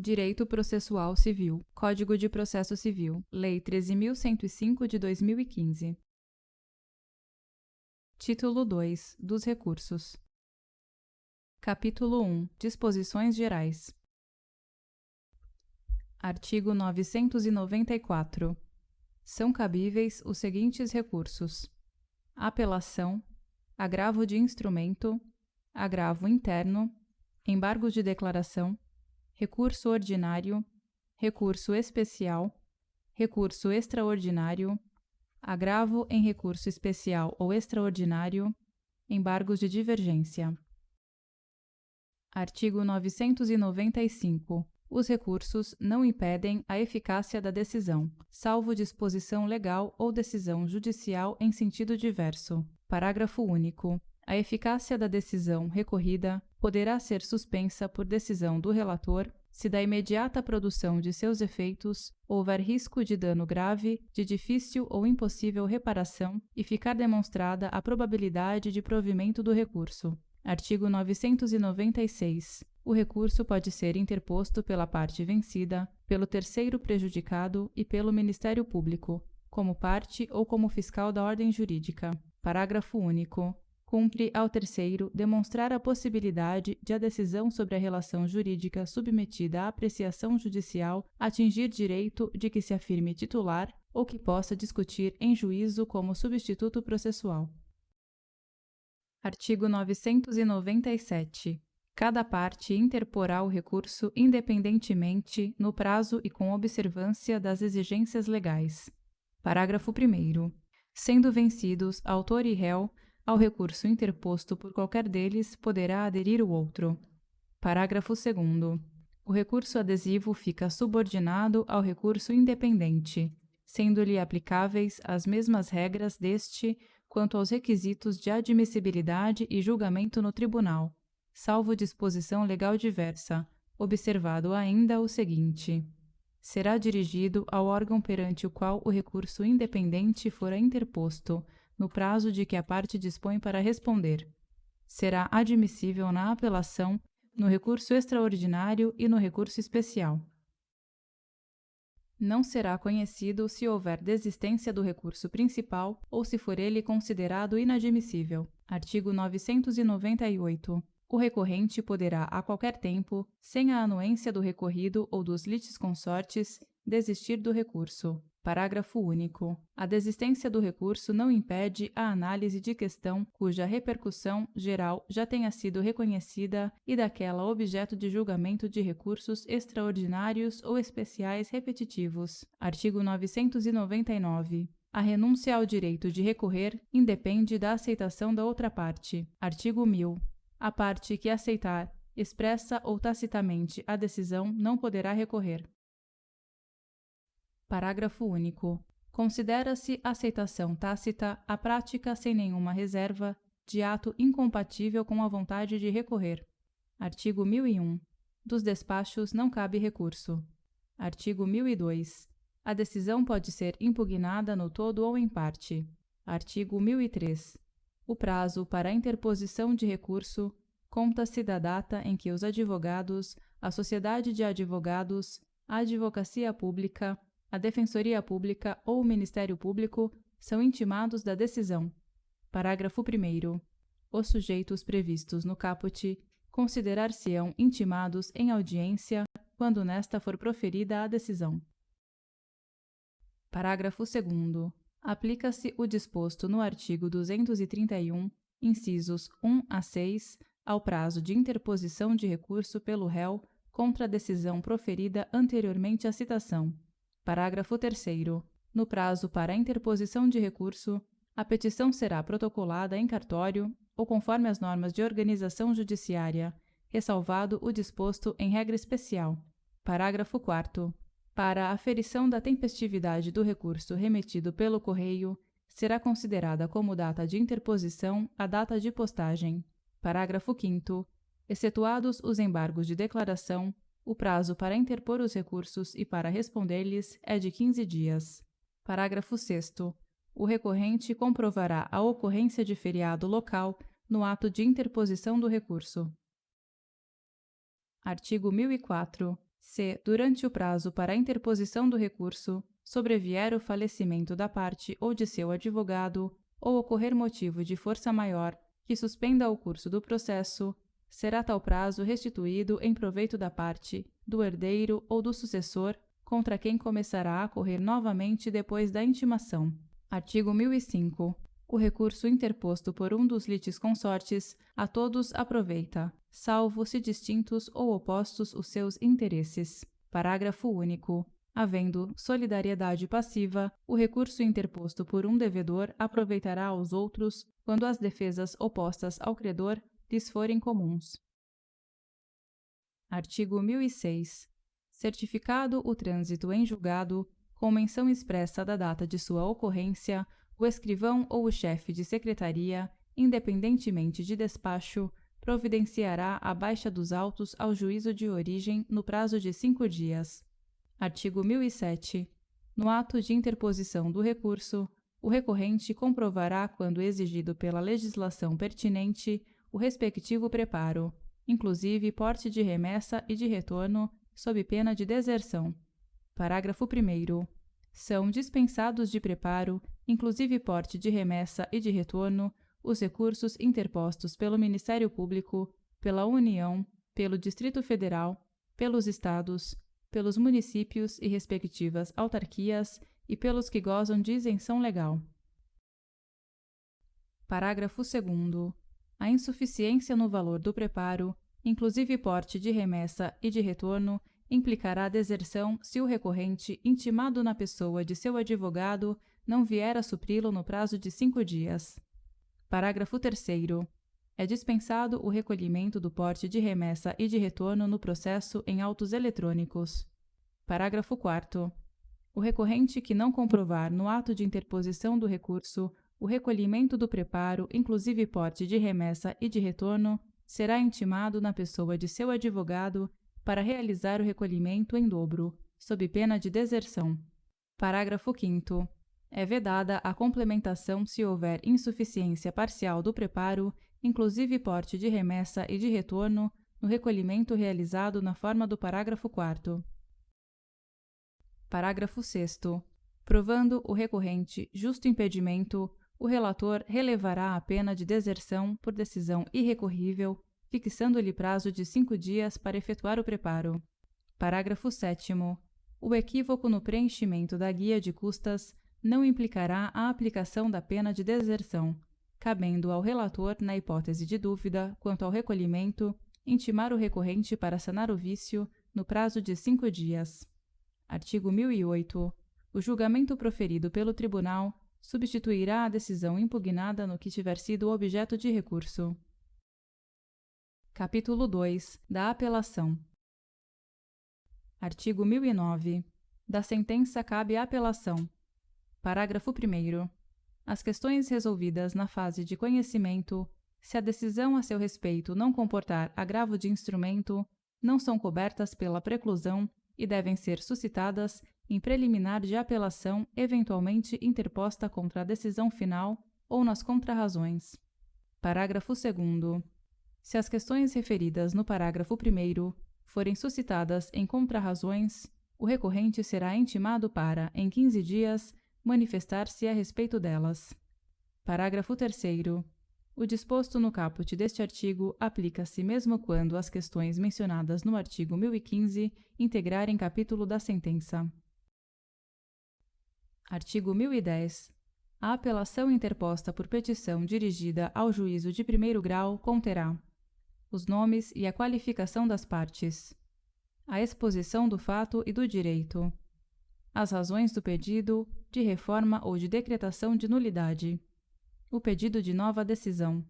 Direito Processual Civil, Código de Processo Civil, Lei 13.105 de 2015. Título 2. Dos recursos. Capítulo 1. Disposições Gerais. Artigo 994. São cabíveis os seguintes recursos: apelação, agravo de instrumento, agravo interno, embargos de declaração, recurso ordinário, recurso especial, recurso extraordinário, agravo em recurso especial ou extraordinário, embargos de divergência. Artigo 995. Os recursos não impedem a eficácia da decisão, salvo disposição legal ou decisão judicial em sentido diverso. Parágrafo único. A eficácia da decisão recorrida poderá ser suspensa por decisão do relator se da imediata produção de seus efeitos houver risco de dano grave, de difícil ou impossível reparação e ficar demonstrada a probabilidade de provimento do recurso. Artigo 996. O recurso pode ser interposto pela parte vencida, pelo terceiro prejudicado e pelo Ministério Público, como parte ou como fiscal da ordem jurídica. Parágrafo único. Cumpre ao terceiro demonstrar a possibilidade de a decisão sobre a relação jurídica submetida à apreciação judicial atingir direito de que se afirme titular ou que possa discutir em juízo como substituto processual. Artigo 997. Cada parte interporá o recurso independentemente, no prazo e com observância das exigências legais. Parágrafo 1º. Sendo vencidos autor e réu, ao recurso interposto por qualquer deles poderá aderir o outro. Parágrafo 2º. O recurso adesivo fica subordinado ao recurso independente, sendo-lhe aplicáveis as mesmas regras deste quanto aos requisitos de admissibilidade e julgamento no tribunal, salvo disposição legal diversa, observado ainda o seguinte: será dirigido ao órgão perante o qual o recurso independente fora interposto, no prazo de que a parte dispõe para responder. Será admissível na apelação, no recurso extraordinário e no recurso especial. Não será conhecido se houver desistência do recurso principal ou se for ele considerado inadmissível. Artigo 998. O recorrente poderá, a qualquer tempo, sem a anuência do recorrido ou dos litisconsortes, desistir do recurso. Parágrafo único. A desistência do recurso não impede a análise de questão cuja repercussão geral já tenha sido reconhecida e daquela objeto de julgamento de recursos extraordinários ou especiais repetitivos. Artigo 999. A renúncia ao direito de recorrer independe da aceitação da outra parte. Artigo 1000. A parte que aceitar, expressa ou tacitamente, a decisão não poderá recorrer. Parágrafo único. Considera-se aceitação tácita a prática sem nenhuma reserva de ato incompatível com a vontade de recorrer. Artigo 1001. Dos despachos não cabe recurso. Artigo 1002. A decisão pode ser impugnada no todo ou em parte. Artigo 1003. O prazo para a interposição de recurso conta-se da data em que os advogados, a Sociedade de Advogados, a Advocacia Pública, a Defensoria Pública ou o Ministério Público são intimados da decisão. Parágrafo 1º. Os sujeitos previstos no caput considerar-se-ão intimados em audiência quando nesta for proferida a decisão. Parágrafo 2º. Aplica-se o disposto no artigo 231, incisos 1 a 6, ao prazo de interposição de recurso pelo réu contra a decisão proferida anteriormente à citação. Parágrafo 3º. No prazo para a interposição de recurso, a petição será protocolada em cartório ou conforme as normas de organização judiciária, ressalvado o disposto em regra especial. Parágrafo 4º. Para a aferição da tempestividade do recurso remetido pelo correio, será considerada como data de interposição a data de postagem. Parágrafo 5º. Excetuados os embargos de declaração, o prazo para interpor os recursos e para responder-lhes é de 15 dias. Parágrafo 6º. O recorrente comprovará a ocorrência de feriado local no ato de interposição do recurso. Artigo 1004. Se, durante o prazo para a interposição do recurso, sobrevier o falecimento da parte ou de seu advogado, ou ocorrer motivo de força maior que suspenda o curso do processo, será tal prazo restituído em proveito da parte, do herdeiro ou do sucessor contra quem começará a correr novamente depois da intimação. Artigo 1005. O recurso interposto por um dos litisconsortes a todos aproveita, salvo se distintos ou opostos os seus interesses. Parágrafo único. Havendo solidariedade passiva, o recurso interposto por um devedor aproveitará aos outros quando as defesas opostas ao credor lhes forem comuns. Artigo 1006. Certificado o trânsito em julgado, com menção expressa da data de sua ocorrência, o escrivão ou o chefe de secretaria, independentemente de despacho, providenciará a baixa dos autos ao juízo de origem no prazo de 5 dias. Artigo 1007. No ato de interposição do recurso, o recorrente comprovará, quando exigido pela legislação pertinente, o respectivo preparo, inclusive porte de remessa e de retorno, sob pena de deserção. Parágrafo 1º. São dispensados de preparo, inclusive porte de remessa e de retorno, os recursos interpostos pelo Ministério Público, pela União, pelo Distrito Federal, pelos Estados, pelos municípios e respectivas autarquias e pelos que gozam de isenção legal. Parágrafo 2º. A insuficiência no valor do preparo, inclusive porte de remessa e de retorno, implicará deserção se o recorrente, intimado na pessoa de seu advogado, não vier a supri-lo no prazo de 5 dias. Parágrafo 3º. É dispensado o recolhimento do porte de remessa e de retorno no processo em autos eletrônicos. Parágrafo 4º. O recorrente que não comprovar no ato de interposição do recurso o recolhimento do preparo, inclusive porte de remessa e de retorno, será intimado na pessoa de seu advogado para realizar o recolhimento em dobro, sob pena de deserção. Parágrafo 5º. É vedada a complementação se houver insuficiência parcial do preparo, inclusive porte de remessa e de retorno, no recolhimento realizado na forma do parágrafo 4º. Parágrafo 6º. Provando o recorrente justo impedimento, o relator relevará a pena de deserção por decisão irrecorrível, fixando-lhe prazo de 5 dias para efetuar o preparo. Parágrafo 7º. O equívoco no preenchimento da guia de custas não implicará a aplicação da pena de deserção, cabendo ao relator, na hipótese de dúvida quanto ao recolhimento, intimar o recorrente para sanar o vício no prazo de 5 dias. Artigo 1008. O julgamento proferido pelo tribunal substituirá a decisão impugnada no que tiver sido objeto de recurso. Capítulo 2. Da apelação. Artigo 1009. Da sentença cabe a apelação. Parágrafo 1º. As questões resolvidas na fase de conhecimento, se a decisão a seu respeito não comportar agravo de instrumento, não são cobertas pela preclusão e devem ser suscitadas em preliminar de apelação eventualmente interposta contra a decisão final ou nas contrarrazões. Parágrafo 2º. Se as questões referidas no parágrafo 1º forem suscitadas em contrarrazões, o recorrente será intimado para, em 15 dias, manifestar-se a respeito delas. Parágrafo 3º. O disposto no caput deste artigo aplica-se mesmo quando as questões mencionadas no artigo 1015 integrarem capítulo da sentença. Artigo 1010. A apelação interposta por petição dirigida ao juízo de primeiro grau conterá os nomes e a qualificação das partes, a exposição do fato e do direito, as razões do pedido de reforma ou de decretação de nulidade, o pedido de nova decisão.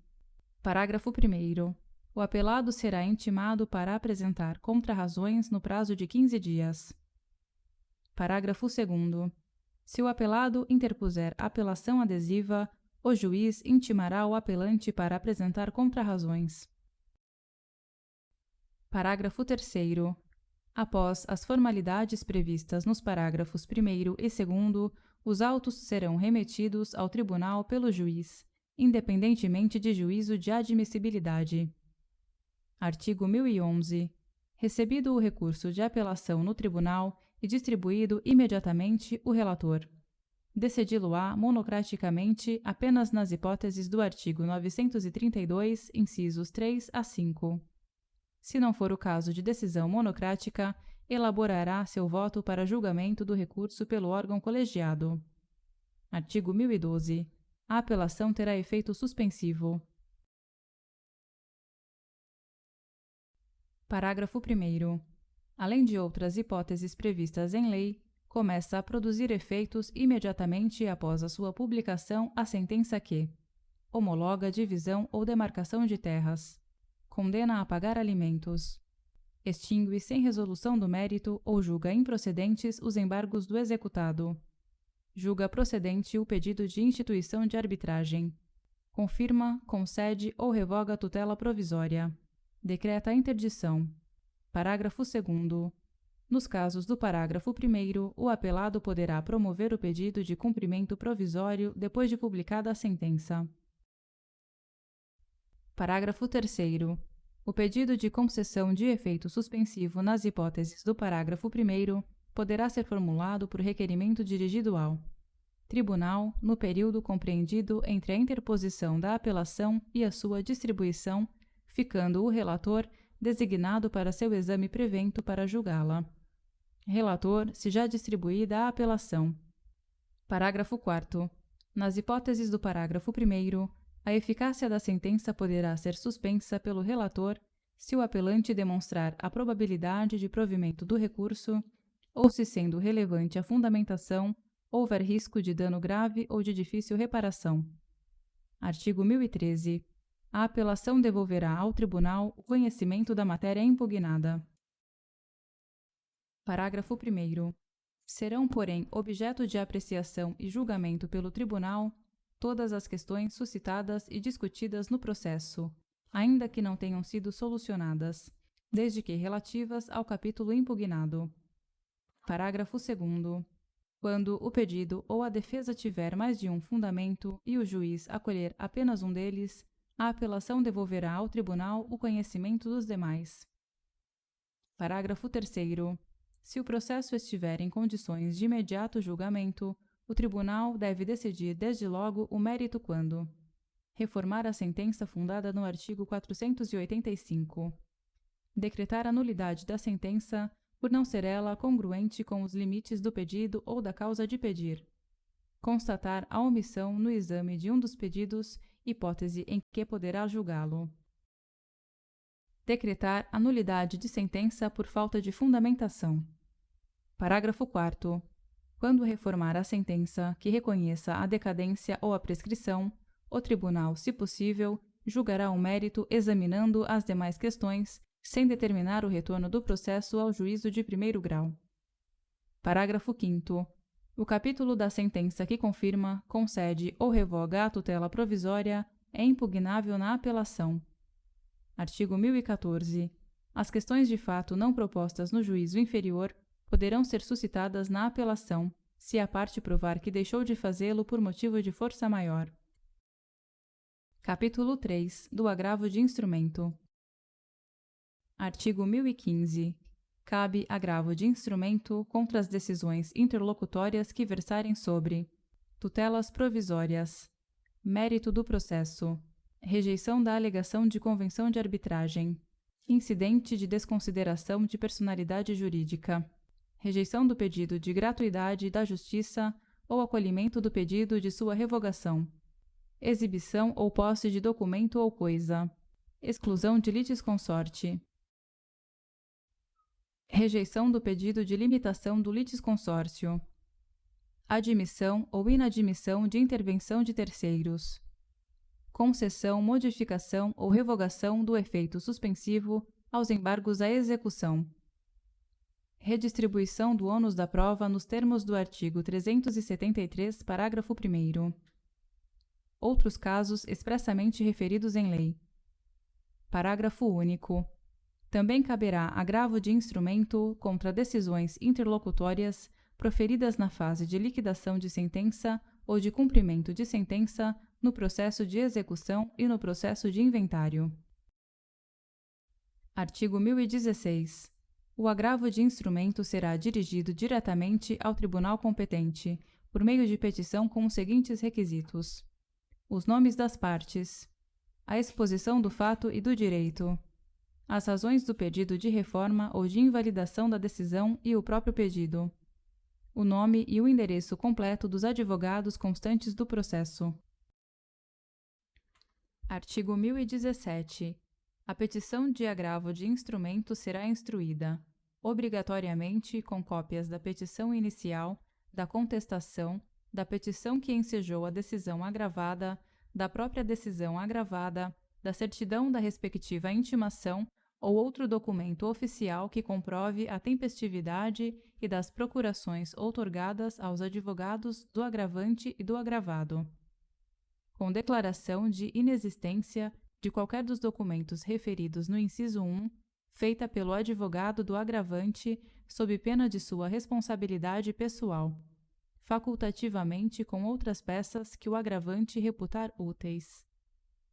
Parágrafo 1º. O apelado será intimado para apresentar contrarrazões no prazo de 15 dias. Parágrafo 2º. Se o apelado interpuser apelação adesiva, o juiz intimará o apelante para apresentar contrarrazões. Parágrafo 3º. Após as formalidades previstas nos parágrafos 1º e 2º, os autos serão remetidos ao tribunal pelo juiz, independentemente de juízo de admissibilidade. Artigo 1011. Recebido o recurso de apelação no tribunal e distribuído imediatamente o relator, decidi-lo-á monocraticamente apenas nas hipóteses do artigo 932, incisos 3 a 5. Se não for o caso de decisão monocrática, elaborará seu voto para julgamento do recurso pelo órgão colegiado. Artigo 1012. A apelação terá efeito suspensivo. Parágrafo 1º. Além de outras hipóteses previstas em lei, começa a produzir efeitos imediatamente após a sua publicação a sentença que homologa a divisão ou demarcação de terras, condena a pagar alimentos, extingue sem resolução do mérito ou julga improcedentes os embargos do executado, julga procedente o pedido de instituição de arbitragem, confirma, concede ou revoga a tutela provisória, decreta a interdição. Parágrafo 2º. Nos casos do parágrafo 1º, o apelado poderá promover o pedido de cumprimento provisório depois de publicada a sentença. Parágrafo 3º. O pedido de concessão de efeito suspensivo nas hipóteses do parágrafo 1º poderá ser formulado por requerimento dirigido ao tribunal no período compreendido entre a interposição da apelação e a sua distribuição, ficando o relator designado para seu exame prevento para julgá-la. Relator, se já distribuída a apelação. Parágrafo 4º. Nas hipóteses do parágrafo 1º, a eficácia da sentença poderá ser suspensa pelo relator se o apelante demonstrar a probabilidade de provimento do recurso ou se, sendo relevante a fundamentação, houver risco de dano grave ou de difícil reparação. Artigo 1013. A apelação devolverá ao tribunal o conhecimento da matéria impugnada. Parágrafo 1º. Serão, porém, objeto de apreciação e julgamento pelo tribunal todas as questões suscitadas e discutidas no processo, ainda que não tenham sido solucionadas, desde que relativas ao capítulo impugnado. Parágrafo 2º. Quando o pedido ou a defesa tiver mais de um fundamento e o juiz acolher apenas um deles, a apelação devolverá ao tribunal o conhecimento dos demais. Parágrafo 3º. Se o processo estiver em condições de imediato julgamento, o tribunal deve decidir desde logo o mérito quando reformar a sentença fundada no artigo 485, decretar a nulidade da sentença por não ser ela congruente com os limites do pedido ou da causa de pedir, constatar a omissão no exame de um dos pedidos, hipótese em que poderá julgá-lo, decretar a nulidade de sentença por falta de fundamentação. Parágrafo 4º. Quando reformar a sentença que reconheça a decadência ou a prescrição, o tribunal, se possível, julgará o mérito examinando as demais questões, sem determinar o retorno do processo ao juízo de primeiro grau. Parágrafo 5º. O capítulo da sentença que confirma, concede ou revoga a tutela provisória é impugnável na apelação. Artigo 1014. As questões de fato não propostas no juízo inferior poderão ser suscitadas na apelação, se a parte provar que deixou de fazê-lo por motivo de força maior. Capítulo 3. Do agravo de instrumento. Artigo 1015. Cabe agravo de instrumento contra as decisões interlocutórias que versarem sobre tutelas provisórias, mérito do processo, rejeição da alegação de convenção de arbitragem, incidente de desconsideração de personalidade jurídica, rejeição do pedido de gratuidade da justiça ou acolhimento do pedido de sua revogação, exibição ou posse de documento ou coisa, exclusão de litisconsorte, rejeição do pedido de limitação do litisconsórcio, admissão ou inadmissão de intervenção de terceiros, concessão, modificação ou revogação do efeito suspensivo aos embargos à execução, redistribuição do ônus da prova nos termos do artigo 373, parágrafo 1º. Outros casos expressamente referidos em lei. Parágrafo único. Também caberá agravo de instrumento contra decisões interlocutórias proferidas na fase de liquidação de sentença ou de cumprimento de sentença no processo de execução e no processo de inventário. Artigo 1016. O agravo de instrumento será dirigido diretamente ao tribunal competente, por meio de petição com os seguintes requisitos: os nomes das partes, a exposição do fato e do direito, as razões do pedido de reforma ou de invalidação da decisão e o próprio pedido, o nome e o endereço completo dos advogados constantes do processo. Artigo 1017. A petição de agravo de instrumento será instruída, obrigatoriamente com cópias da petição inicial, da contestação, da petição que ensejou a decisão agravada, da própria decisão agravada, da certidão da respectiva intimação ou outro documento oficial que comprove a tempestividade e das procurações outorgadas aos advogados do agravante e do agravado, com declaração de inexistência de qualquer dos documentos referidos no inciso 1, feita pelo advogado do agravante, sob pena de sua responsabilidade pessoal, facultativamente com outras peças que o agravante reputar úteis.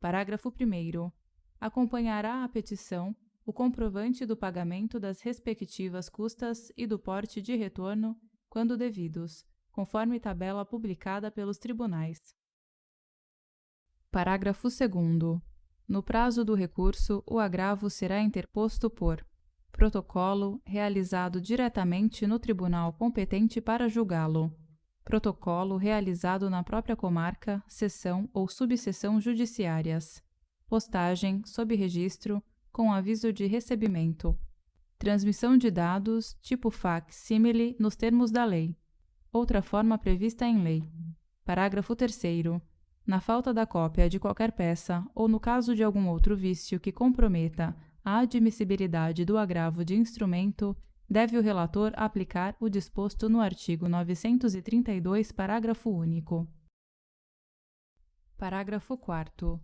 Parágrafo 1º. Acompanhará a petição o comprovante do pagamento das respectivas custas e do porte de retorno, quando devidos, conforme tabela publicada pelos tribunais. Parágrafo 2º. No prazo do recurso, o agravo será interposto por protocolo realizado diretamente no tribunal competente para julgá-lo, protocolo realizado na própria comarca, seção ou subseção judiciárias, postagem sob registro com aviso de recebimento, transmissão de dados tipo fac-símile nos termos da lei, outra forma prevista em lei. Parágrafo 3º. Na falta da cópia de qualquer peça ou no caso de algum outro vício que comprometa a admissibilidade do agravo de instrumento, deve o relator aplicar o disposto no artigo 932, parágrafo único. Parágrafo 4º.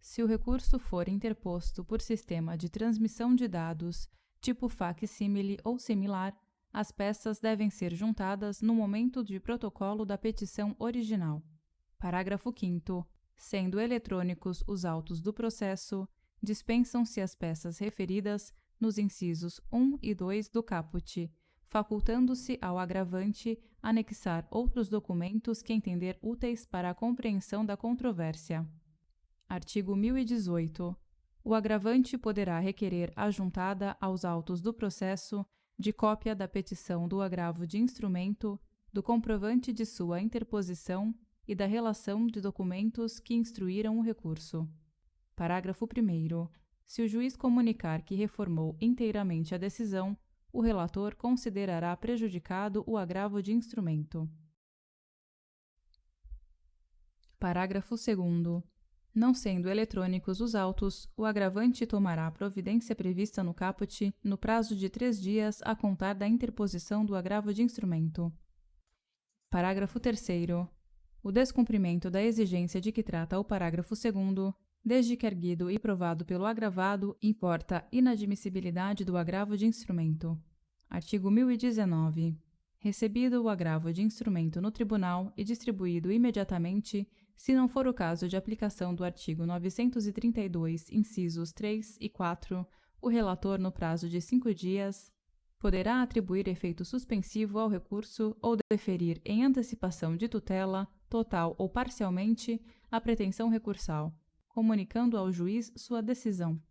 Se o recurso for interposto por sistema de transmissão de dados, tipo fac-símile ou similar, as peças devem ser juntadas no momento de protocolo da petição original. Parágrafo 5º. Sendo eletrônicos os autos do processo, dispensam-se as peças referidas nos incisos 1 e 2 do caput, facultando-se ao agravante anexar outros documentos que entender úteis para a compreensão da controvérsia. Artigo 1018. O agravante poderá requerer ajuntada aos autos do processo de cópia da petição do agravo de instrumento, do comprovante de sua interposição e da relação de documentos que instruíram o recurso. Parágrafo 1º. Se o juiz comunicar que reformou inteiramente a decisão, o relator considerará prejudicado o agravo de instrumento. Parágrafo 2º. Não sendo eletrônicos os autos, o agravante tomará a providência prevista no caput no prazo de 3 dias a contar da interposição do agravo de instrumento. Parágrafo 3º. O descumprimento da exigência de que trata o parágrafo 2º, desde que erguido e provado pelo agravado, importa inadmissibilidade do agravo de instrumento. Artigo 1019. Recebido o agravo de instrumento no tribunal e distribuído imediatamente, se não for o caso de aplicação do artigo 932, incisos 3 e 4, o relator, no prazo de 5 dias, poderá atribuir efeito suspensivo ao recurso ou deferir em antecipação de tutela, total ou parcialmente, a pretensão recursal, comunicando ao juiz sua decisão.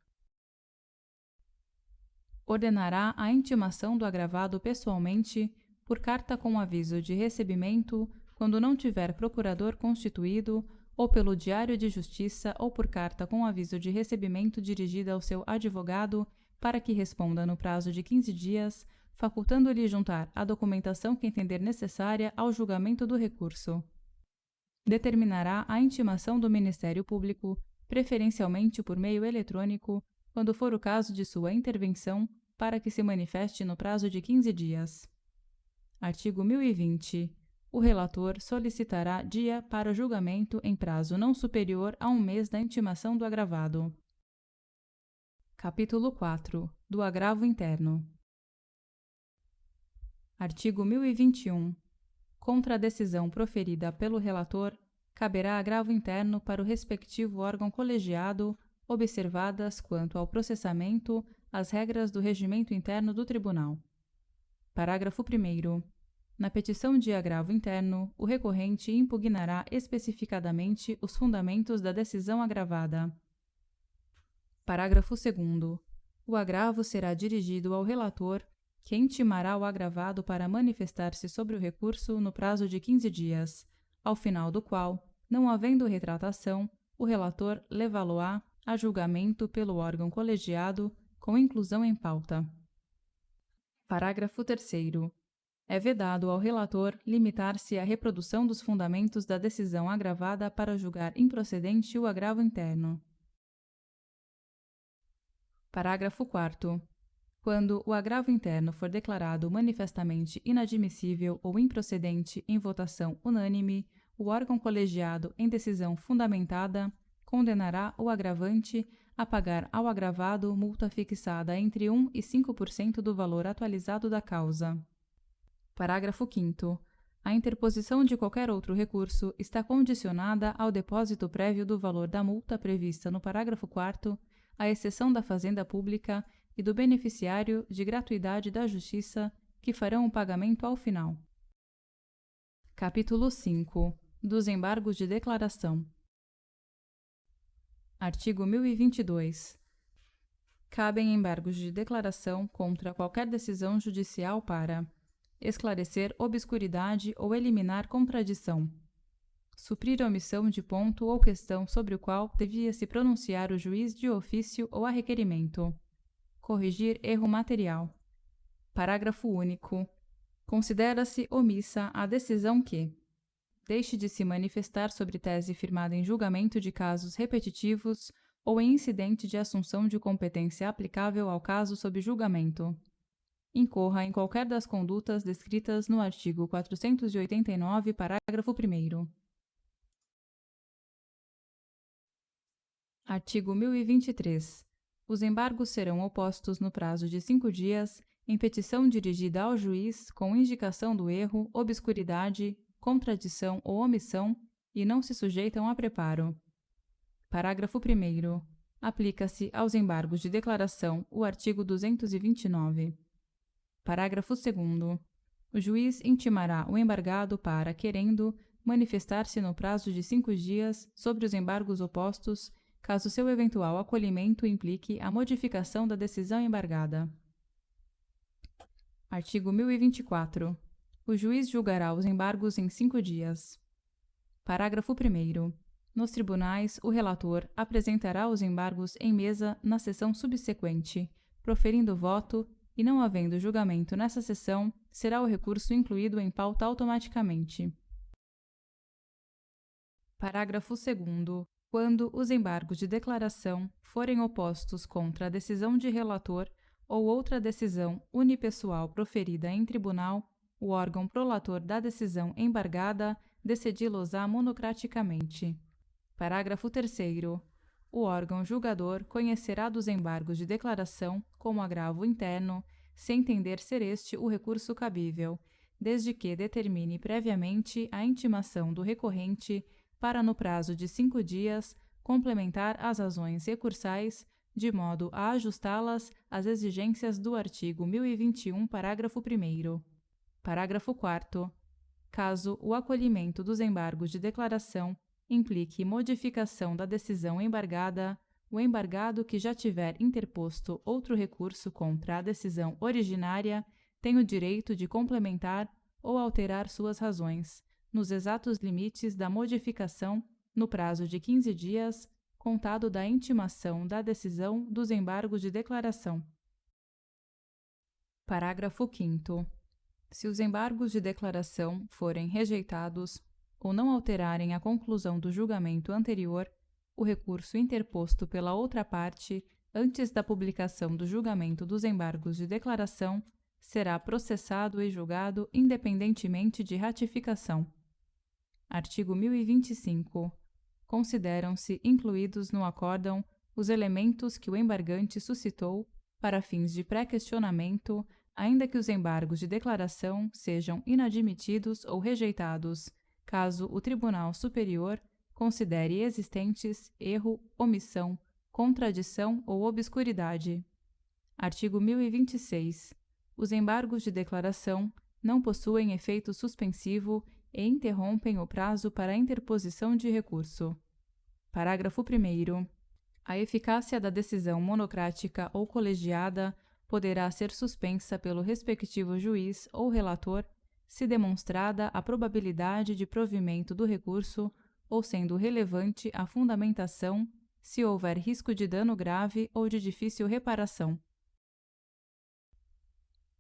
Ordenará a intimação do agravado pessoalmente, por carta com aviso de recebimento, quando não tiver procurador constituído, ou pelo Diário de Justiça ou por carta com aviso de recebimento dirigida ao seu advogado, para que responda no prazo de 15 dias, facultando-lhe juntar a documentação que entender necessária ao julgamento do recurso. Determinará a intimação do Ministério Público, preferencialmente por meio eletrônico, quando for o caso de sua intervenção, para que se manifeste no prazo de 15 dias. Artigo 1020. O relator solicitará dia para julgamento em prazo não superior a 1 mês da intimação do agravado. Capítulo 4. Do agravo interno. Artigo 1021. Contra a decisão proferida pelo relator, caberá agravo interno para o respectivo órgão colegiado, observadas, quanto ao processamento, as regras do regimento interno do Tribunal. Parágrafo 1º. Na petição de agravo interno, o recorrente impugnará especificadamente os fundamentos da decisão agravada. Parágrafo 2º. O agravo será dirigido ao relator, que intimará o agravado para manifestar-se sobre o recurso no prazo de 15 dias, ao final do qual, não havendo retratação, o relator levá-lo-á a julgamento pelo órgão colegiado com inclusão em pauta. Parágrafo 3º. É vedado ao relator limitar-se à reprodução dos fundamentos da decisão agravada para julgar improcedente o agravo interno. Parágrafo 4º. Quando o agravo interno for declarado manifestamente inadmissível ou improcedente em votação unânime, o órgão colegiado, em decisão fundamentada, condenará o agravante a pagar ao agravado multa fixada entre 1% e 5% do valor atualizado da causa. Parágrafo 5º. A interposição de qualquer outro recurso está condicionada ao depósito prévio do valor da multa prevista no parágrafo 4º, à exceção da Fazenda Pública e do beneficiário de gratuidade da Justiça, que farão o pagamento ao final. Capítulo 5. Dos embargos de declaração. Artigo 1022. Cabem embargos de declaração contra qualquer decisão judicial para esclarecer obscuridade ou eliminar contradição, suprir omissão de ponto ou questão sobre o qual devia se pronunciar o juiz de ofício ou a requerimento, corrigir erro material. Parágrafo único. Considera-se omissa a decisão que deixe de se manifestar sobre tese firmada em julgamento de casos repetitivos ou em incidente de assunção de competência aplicável ao caso sob julgamento. Incorra em qualquer das condutas descritas no artigo 489, parágrafo 1º. Artigo 1023. Os embargos serão opostos no prazo de 5 dias, em petição dirigida ao juiz com indicação do erro, obscuridade, contradição ou omissão e não se sujeitam a preparo. Parágrafo 1º. Aplica-se aos embargos de declaração o artigo 229. Parágrafo 2º. O juiz intimará o embargado para, querendo, manifestar-se no prazo de 5 dias sobre os embargos opostos, caso seu eventual acolhimento implique a modificação da decisão embargada. Artigo 1024. O juiz julgará os embargos em 5 dias. Parágrafo 1º. Nos tribunais, o relator apresentará os embargos em mesa na sessão subsequente, proferindo voto e, não havendo julgamento nessa sessão, será o recurso incluído em pauta automaticamente. Parágrafo 2º. Quando os embargos de declaração forem opostos contra a decisão de relator ou outra decisão unipessoal proferida em tribunal, o órgão prolator da decisão embargada decidi-los-á monocraticamente. Parágrafo 3º. O órgão julgador conhecerá dos embargos de declaração como agravo interno, se entender ser este o recurso cabível, desde que determine previamente a intimação do recorrente para, no prazo de 5 dias, complementar as razões recursais, de modo a ajustá-las às exigências do artigo 1021, parágrafo 1º. Parágrafo 4º. Caso o acolhimento dos embargos de declaração implique modificação da decisão embargada, o embargado que já tiver interposto outro recurso contra a decisão originária tem o direito de complementar ou alterar suas razões, nos exatos limites da modificação, no prazo de 15 dias, contado da intimação da decisão dos embargos de declaração. Parágrafo 5º. Se os embargos de declaração forem rejeitados ou não alterarem a conclusão do julgamento anterior, o recurso interposto pela outra parte antes da publicação do julgamento dos embargos de declaração será processado e julgado independentemente de ratificação. Artigo 1025. Consideram-se incluídos no acórdão os elementos que o embargante suscitou para fins de pré-questionamento, ainda que os embargos de declaração sejam inadmitidos ou rejeitados, caso o Tribunal Superior considere existentes erro, omissão, contradição ou obscuridade. Artigo 1026. Os embargos de declaração não possuem efeito suspensivo e interrompem o prazo para a interposição de recurso. Parágrafo 1º. A eficácia da decisão monocrática ou colegiada poderá ser suspensa pelo respectivo juiz ou relator se demonstrada a probabilidade de provimento do recurso ou sendo relevante a fundamentação se houver risco de dano grave ou de difícil reparação.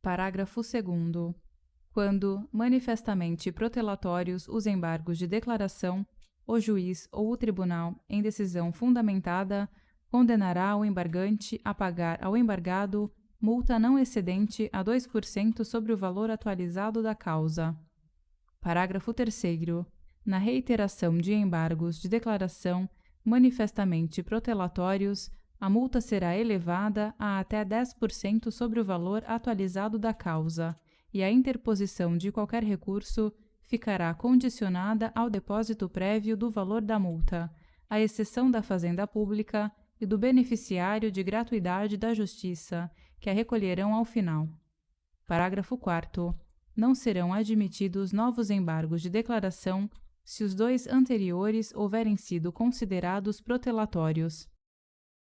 Parágrafo 2º. Quando manifestamente protelatórios os embargos de declaração, o juiz ou o tribunal, em decisão fundamentada, condenará o embargante a pagar ao embargado multa não excedente a 2% sobre o valor atualizado da causa. Parágrafo 3º. Na reiteração de embargos de declaração manifestamente protelatórios, a multa será elevada a até 10% sobre o valor atualizado da causa, e a interposição de qualquer recurso ficará condicionada ao depósito prévio do valor da multa, à exceção da Fazenda Pública e do beneficiário de gratuidade da Justiça, que a recolherão ao final. Parágrafo 4º. Não serão admitidos novos embargos de declaração se os dois anteriores houverem sido considerados protelatórios.